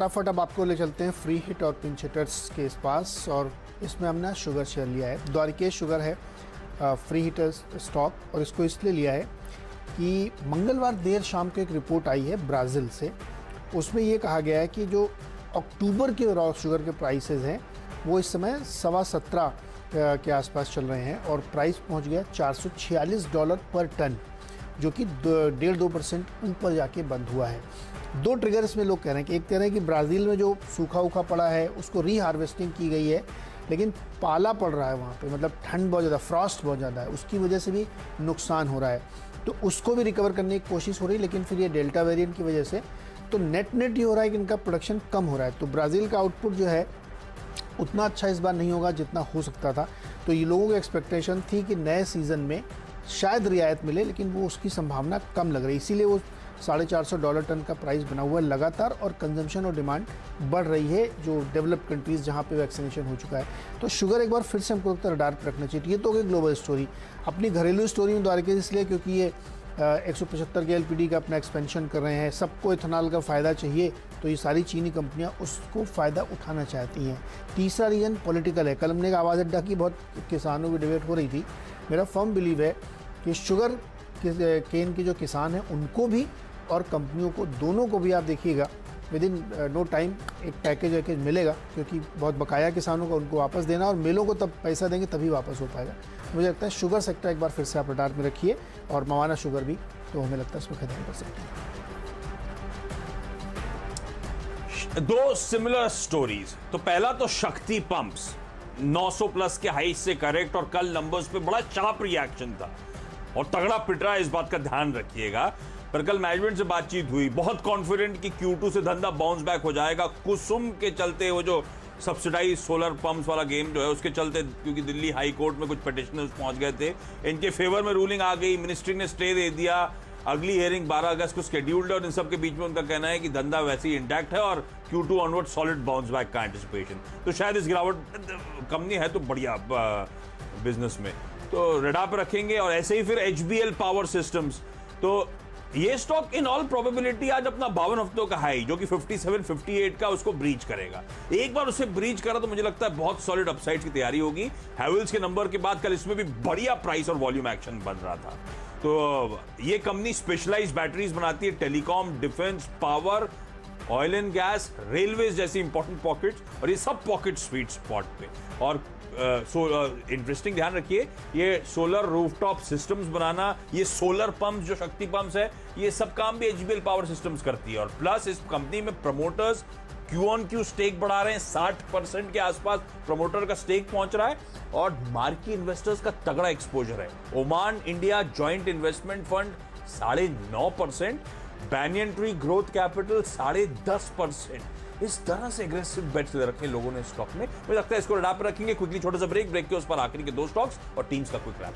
फटाफट अब आपको ले चलते हैं फ्री हिट और पिंच हिटर्स के पास, और इसमें हमने शुगर शेयर लिया है। द्वारिकेश शुगर है फ्री हिटर्स स्टॉक, और इसको इसलिए लिया है कि मंगलवार देर शाम को एक रिपोर्ट आई है ब्राज़ील से। उसमें ये कहा गया है कि जो अक्टूबर के रॉ शुगर के प्राइसेस हैं वो इस समय $17.25 के आसपास चल रहे हैं, और प्राइस पहुंच गया $446 पर टन, जो कि 1.5-2% ऊपर जाके बंद हुआ है। दो ट्रिगर इसमें लोग कह रहे हैं कि एक कह रहे हैं कि ब्राज़ील में जो सूखा उखा पड़ा है उसको रीहार्वेस्टिंग की गई है, लेकिन पाला पड़ रहा है वहाँ पे, मतलब ठंड बहुत ज़्यादा, फ्रॉस्ट बहुत ज़्यादा है, उसकी वजह से भी नुकसान हो रहा है, तो उसको भी रिकवर करने की कोशिश हो रही है। लेकिन फिर ये डेल्टा वेरिएंट की वजह से तो नेट ये हो रहा है कि इनका प्रोडक्शन कम हो रहा है, तो ब्राज़ील का आउटपुट जो है उतना अच्छा इस बार नहीं होगा जितना हो सकता था। तो ये लोगों की एक्सपेक्टेशन थी कि नए सीज़न में शायद रियायत मिले, लेकिन वो उसकी संभावना कम लग रही, इसीलिए वो $450 टन का प्राइस बना हुआ है लगातार, और कंजम्पशन और डिमांड बढ़ रही है जो डेवलप्ड कंट्रीज़ जहाँ पे वैक्सीनेशन हो चुका है। तो शुगर एक बार फिर से हमको लगता है रडार पर रखना चाहिए। ये तो हो गई ग्लोबल स्टोरी। अपनी घरेलू स्टोरी में द्वारकेश इसलिए क्योंकि ये 175 के LPD का अपना एक्सपेंशन कर रहे हैं, सबको इथेनॉल का फ़ायदा चाहिए, तो ये सारी चीनी कंपनियां उसको फ़ायदा उठाना चाहती हैं। तीसरा रीज़न पॉलिटिकल है। कल हमने एक आवाज़ अड्डा की बहुत किसानों की डिबेट हो रही थी। मेरा फर्म बिलीव है कि शुगर केन के जो किसान हैं उनको भी और कंपनियों को, दोनों को भी आप देखिएगा विद इन नो टाइम एक पैकेज मिलेगा, क्योंकि बहुत बकाया किसानों को उनको वापस देना, और मिलों को तब पैसा देंगे तभी वापस हो पाएगा। मुझे लगता है शुगर सेक्टर एक बार फिर से आप रडार में रखिए, और मवाना शुगर भी, तो हमें लगता है इसमें खरीदारी कर सकते हैं। दो सिमिलर स्टोरीज। तो पहला तो शक्ति पंप्स 900 प्लस के हाई से करेक्ट, और कल नंबर्स पे बड़ा शार्प रिएक्शन था और तगड़ा पिट रहा है, इस बात का ध्यान रखिएगा। पर कल मैनेजमेंट से बातचीत हुई, बहुत कॉन्फिडेंट कि Q2 से धंधा बाउंस बैक हो जाएगा। कुसुम के चलते वो जो सब्सिडाइज सोलर पंप्स वाला गेम जो है उसके चलते, क्योंकि दिल्ली हाई कोर्ट में कुछ पिटिशनर्स पहुंच गए थे, इनके फेवर में रूलिंग आ गई, मिनिस्ट्री ने स्टे दे दिया, अगली हियरिंग 12 अगस्त को शेड्यूल्ड है, और इन सब के बीच में उनका कहना है कि धंधा वैसे ही इंटैक्ट है और Q2 onward solid bounce back का एंटिसिपेशन। तो शायद इस गिरावट, कंपनी है तो बढ़िया बिजनेस में, तो रडार पर रखेंगे। और ऐसे ही फिर HBL पावर सिस्टम्स, तो ये स्टॉक इन ऑल प्रोबेबिलिटी आज अपना 52 हफ्तों का हाई जो कि 57-58 का, उसको ब्रीच करेगा। एक बार उसे ब्रीच करा तो मुझे लगता है बहुत सॉलिड अपसाइड की तैयारी होगी। हैवेल्स के नंबर के बाद कल इसमें भी बढ़िया प्राइस और वॉल्यूम एक्शन बन रहा था। तो ये कंपनी स्पेशलाइज्ड बैटरीज बनाती है, telecom, defence, power, oil and gas, railways जैसी इंपॉर्टेंट पॉकेट्स, और ये सब पॉकेट स्वीट स्पॉट पे। और इंटरेस्टिंग ध्यान रखिए, ये सोलर रूफटॉप सिस्टम्स बनाना, ये सोलर पंप्स जो शक्ति पंप्स है, ये सब काम भी HBL पावर सिस्टम्स करती है। और प्लस इस कंपनी में प्रमोटर्स Q-on-Q स्टेक बढ़ा रहे हैं, 60% के आसपास प्रमोटर का स्टेक पहुंच रहा है, और मार्की इन्वेस्टर्स का तगड़ा एक्सपोजर है। Oman India joint investment fund 9.5%, banyan tree growth capital 10.5%। इस तरह से एग्रेसिव बेट्स रखे लोगों ने स्टॉक में। मुझे लगता है इसको रडार पर रखेंगे। क्विकली छोटा सा ब्रेक के उस पर आखिरी के दो स्टॉक्स और टीम्स का क्विक रैप।